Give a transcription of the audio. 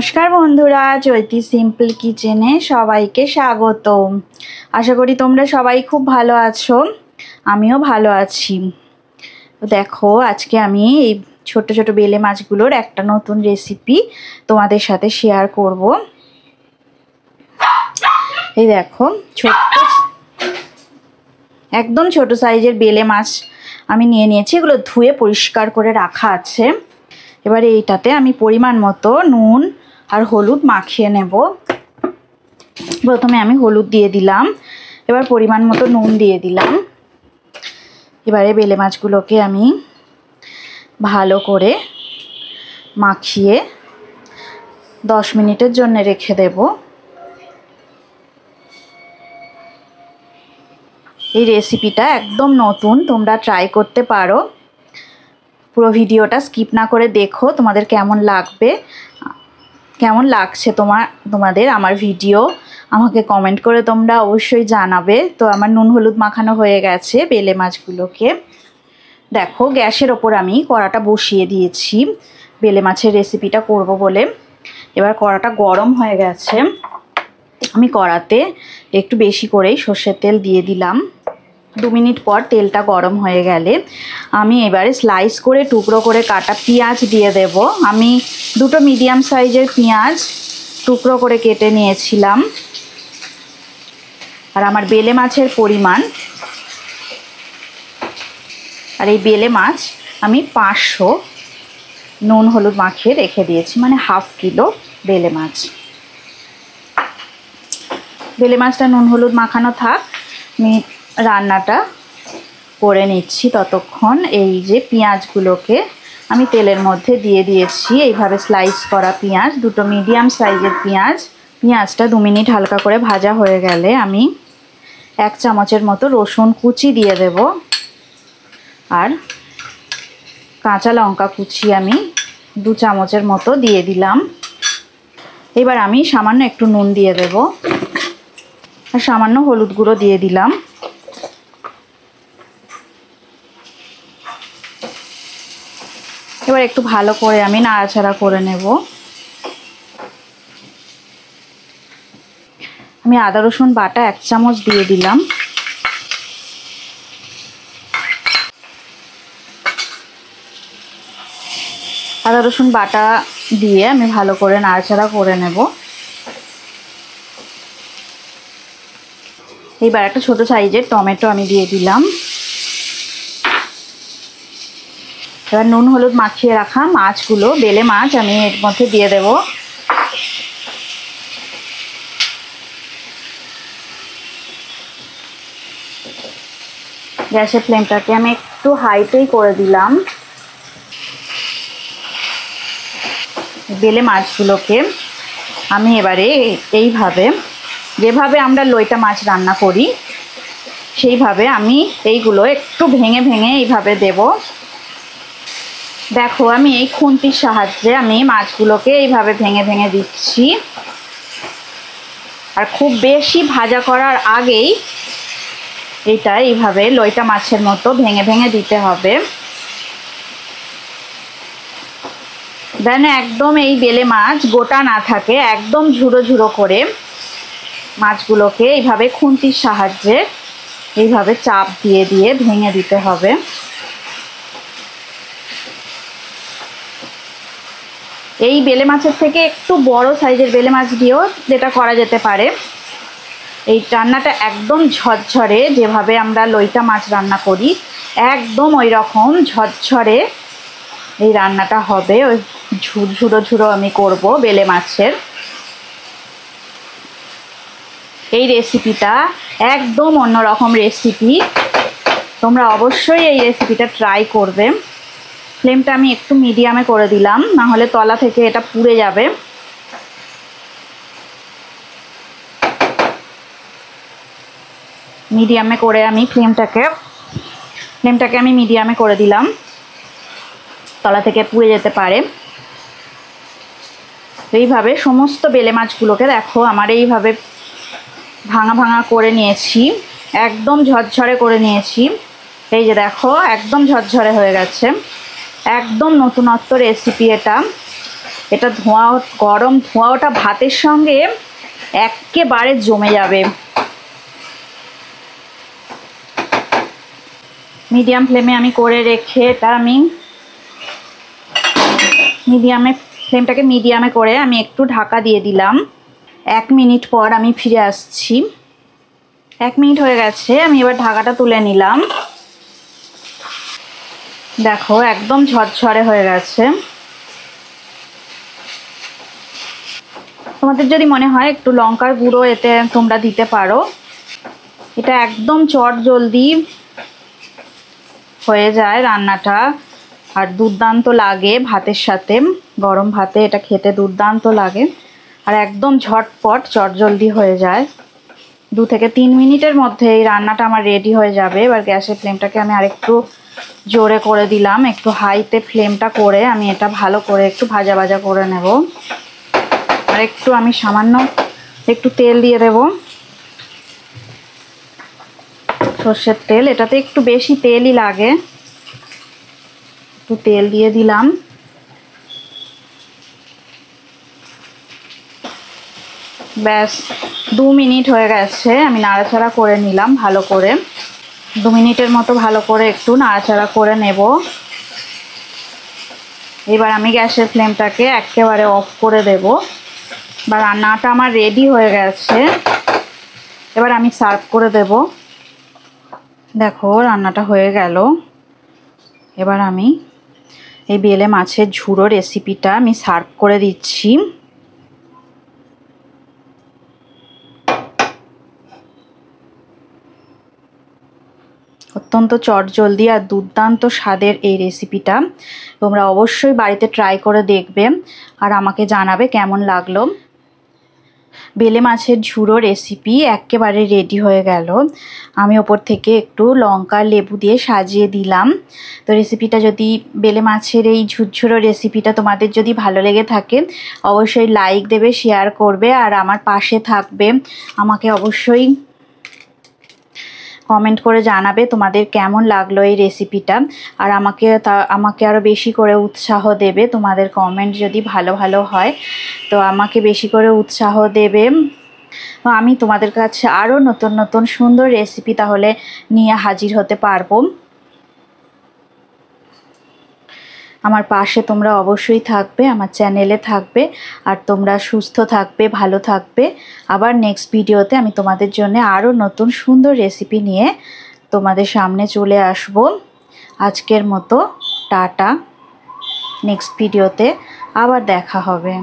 নমস্কার বন্ধুরা, চৈতি সিম্পল কিচেনে সবাইকে স্বাগত। আশা করি তোমরা সবাই খুব ভালো আছো, আমিও ভালো আছি। দেখো, আজকে আমি এই ছোট ছোট বেলে মাছগুলোর একটা নতুন রেসিপি তোমাদের সাথে শেয়ার করব। এই দেখো, একদম ছোট সাইজের বেলে মাছ আমি নিয়ে নিয়েছি। এগুলো ধুয়ে পরিষ্কার করে রাখা আছে। এবারে এইটাতে আমি পরিমাণ মতো নুন আর হলুদ মাখিয়ে নেব। প্রথমে আমি হলুদ দিয়ে দিলাম, এবার পরিমাণ মতো নুন দিয়ে দিলাম। এবারে বেলে মাছগুলোকে আমি ভালো করে মাখিয়ে 10 মিনিটের জন্য রেখে দেব। এই রেসিপিটা একদম নতুন, তোমরা ট্রাই করতে পারো। পুরো ভিডিওটা স্কিপ না করে দেখো, তোমাদের কেমন লাগছে তোমাদের আমার ভিডিও আমাকে কমেন্ট করে তোমরা অবশ্যই জানাবে। তো আমার নুন হলুদ মাখানো হয়ে গেছে বেলে মাছগুলোকে। দেখো, গ্যাসের ওপর আমি কড়াটা বসিয়ে দিয়েছি বেলে মাছের রেসিপিটা করব বলে। এবার কড়াটা গরম হয়ে গেছে, আমি কড়াতে একটু বেশি করেই সর্ষের তেল দিয়ে দিলাম। 2 মিনিট পর তেলটা গরম হয়ে গেলে আমি এবারে স্লাইস করে টুকরো করে কাটা পেঁয়াজ দিয়ে দেব। আমি 2টো মিডিয়াম সাইজের পেঁয়াজ টুকরো করে কেটে নিয়েছিলাম। আর আমার বেলে মাছের পরিমাণ, আর এই বেলে মাছ আমি 500 নুন হলুদ মাখিয়ে রেখে দিয়েছি, মানে ½ কিলো বেলে মাছ। বেলে মাছটা নুন হলুদ মাখানো থাক, আমি রান্নাটা করে নিচ্ছি ততক্ষণ। এই যে পেঁয়াজগুলোকে আমি তেলের মধ্যে দিয়ে দিয়েছি, এইভাবে স্লাইস করা পেঁয়াজ, 2টো মিডিয়াম সাইজের পেঁয়াজটা 2 মিনিট হালকা করে ভাজা হয়ে গেলে আমি 1 চামচের মতো রসুন কুচি দিয়ে দেব। আর কাঁচা লঙ্কা কুচি আমি 2 চামচের মতো দিয়ে দিলাম। এবার আমি সামান্য একটু নুন দিয়ে দেব আর সামান্য হলুদ গুঁড়ো দিয়ে দিলাম। এবার একটু ভালো করে আমি নাড়াচাড়া করে নেব। আমি আদা রসুন বাটা 1 চামচ দিয়ে দিলাম। আদা রসুন বাটা দিয়ে আমি ভালো করে নাড়াচাড়া করে নেব। এইবার একটা ছোট সাইজের টমেটো আমি দিয়ে দিলাম। এবার নুন হলুদ মাখিয়ে রাখা মাছগুলো, বেলে মাছ, আমি এর মধ্যে দিয়ে দেব। গ্যাসের ফ্লেমটাকে আমি একটু হাইতেই করে দিলাম। বেলে মাছগুলোকে আমি এবারে এইভাবে, যেভাবে আমরা লইটা মাছ রান্না করি সেইভাবে আমি এইগুলো একটু ভেঙে ভেঙে এইভাবে দেব। দেখো, আমি এই খুন্তির সাহায্যে আমি মাছগুলোকে এইভাবে ভেঙে ভেঙে দিচ্ছি। আর খুব বেশি ভাজা করার আগেই এটা এইভাবে লইটা মাছের মতো ভেঙে ভেঙে দিতে হবে। যেন একদম এই বেলে মাছ গোটা না থাকে, একদম ঝুড়ো ঝুড়ো করে মাছগুলোকে এইভাবে খুন্তির সাহায্যে এইভাবে চাপ দিয়ে দিয়ে ভেঙে দিতে হবে। এই বেলে মাছের থেকে একটু বড় সাইজের বেলে মাছ দিয়েও যেটা করা যেতে পারে। এই রান্নাটা একদম ঝরঝরে, যেভাবে আমরা লইটা মাছ রান্না করি একদম ওই রকম ঝরঝরে এই রান্নাটা হবে। ওই ঝুড়ো ঝুড়ো আমি করব বেলে মাছের। এই রেসিপিটা একদম অন্যরকম রেসিপি, তোমরা অবশ্যই এই রেসিপিটা ট্রাই করবে। ফ্লেমটা আমি একটু মিডিয়ামে করে দিলাম, না হলে তলা থেকে এটা পুড়ে যাবে। মিডিয়ামে করে আমি ফ্লেমটাকে আমি মিডিয়ামে করে দিলাম, তলা থেকে পুড়ে যেতে পারে। এইভাবে সমস্ত বেলে মাছগুলোকে দেখো আমার এইভাবে ভাঙা ভাঙা করে নিয়েছি, একদম ঝরঝরে করে নিয়েছি। এই যে দেখো, একদম ঝরঝরে হয়ে গেছে। একদম নতুনত্ব রেসিপি এটা, এটা গরম ধোঁয়াটা ভাতের সঙ্গে একেবারে জমে যাবে। মিডিয়াম ফ্লেমে আমি করে রেখে এটা আমি ফ্লেমটাকে মিডিয়ামে করে আমি একটু ঢাকা দিয়ে দিলাম। 1 মিনিট পর আমি ফিরে আসছি। 1 মিনিট হয়ে গেছে, আমি এবার ঢাকাটা তুলে নিলাম। দেখো একদম ঝরঝরে হয়ে গেছে। তোমাদের যদি মনে হয় একটু লঙ্কার গুঁড়ো এতে তোমরা দিতে পারো। এটা একদম চটজলদি হয়ে যায় রান্নাটা, আর দুর্দান্ত লাগে ভাতের সাথে। গরম ভাতে এটা খেতে দুর্দান্ত লাগে, আর একদম ঝটপট চটজলদি হয়ে যায়। 2 থেকে 3 মিনিটের মধ্যে এই রান্নাটা আমার রেডি হয়ে যাবে। এবার গ্যাসের ফ্লেমটাকে আমি আরেকটু জোরে করে দিলাম, একটু হাইতে ফ্লেমটা করে আমি এটা ভালো করে একটু ভাজা ভাজা করে নেব। আর একটু আমি সামান্য একটু তেল দিয়ে দেব, সর্ষের তেল। এটাতে একটু বেশি তেলই লাগে, একটু তেল দিয়ে দিলাম। ব্যাস 2 মিনিট হয়ে গেছে, আমি নাড়াচাড়া করে নিলাম ভালো করে। 2 মিনিটের মতো ভালো করে একটু নাড়াচাড়া করে নেব। এবার আমি গ্যাসের ফ্লেমটাকে একেবারে অফ করে দেব। বা রান্নাটা আমার রেডি হয়ে গেছে, এবার আমি সার্ভ করে দেব। দেখো রান্নাটা হয়ে গেল। এবার আমি এই বেলে মাছের ঝুড়ো রেসিপিটা আমি সার্ভ করে দিচ্ছি। অত্যন্ত চটজলদি আর দুর্দান্ত স্বাদের এই রেসিপিটা তোমরা অবশ্যই বাড়িতে ট্রাই করে দেখবে আর আমাকে জানাবে কেমন লাগলো। বেলে মাছের ঝুড়ো রেসিপি একেবারে রেডি হয়ে গেল। আমি ওপর থেকে একটু লঙ্কা লেবু দিয়ে সাজিয়ে দিলাম। তো রেসিপিটা যদি বেলে মাছের এই ঝুরঝুরো রেসিপিটা তোমাদের যদি ভালো লেগে থাকে অবশ্যই লাইক দেবে, শেয়ার করবে আর আমার পাশে থাকবে। আমাকে অবশ্যই কমেন্ট করে জানাবে তোমাদের কেমন লাগলো এই রেসিপিটা, আর আমাকে আরও বেশি করে উৎসাহ দেবে। তোমাদের কমেন্ট যদি ভালো ভালো হয় তো আমাকে বেশি করে উৎসাহ দেবে। তো আমি তোমাদের কাছে আরও নতুন নতুন সুন্দর রেসিপি তাহলে নিয়ে হাজির হতে পারবো। আমার পাশে তোমরা অবশ্যই থাকবে, আমার চ্যানেলে থাকবে, আর তোমরা সুস্থ থাকবে, ভালো থাকবে। আবার নেক্সট ভিডিওতে আমি তোমাদের জন্য আরও নতুন সুন্দর রেসিপি নিয়ে তোমাদের সামনে চলে আসব। আজকের মতো টাটা, নেক্সট ভিডিওতে আবার দেখা হবে।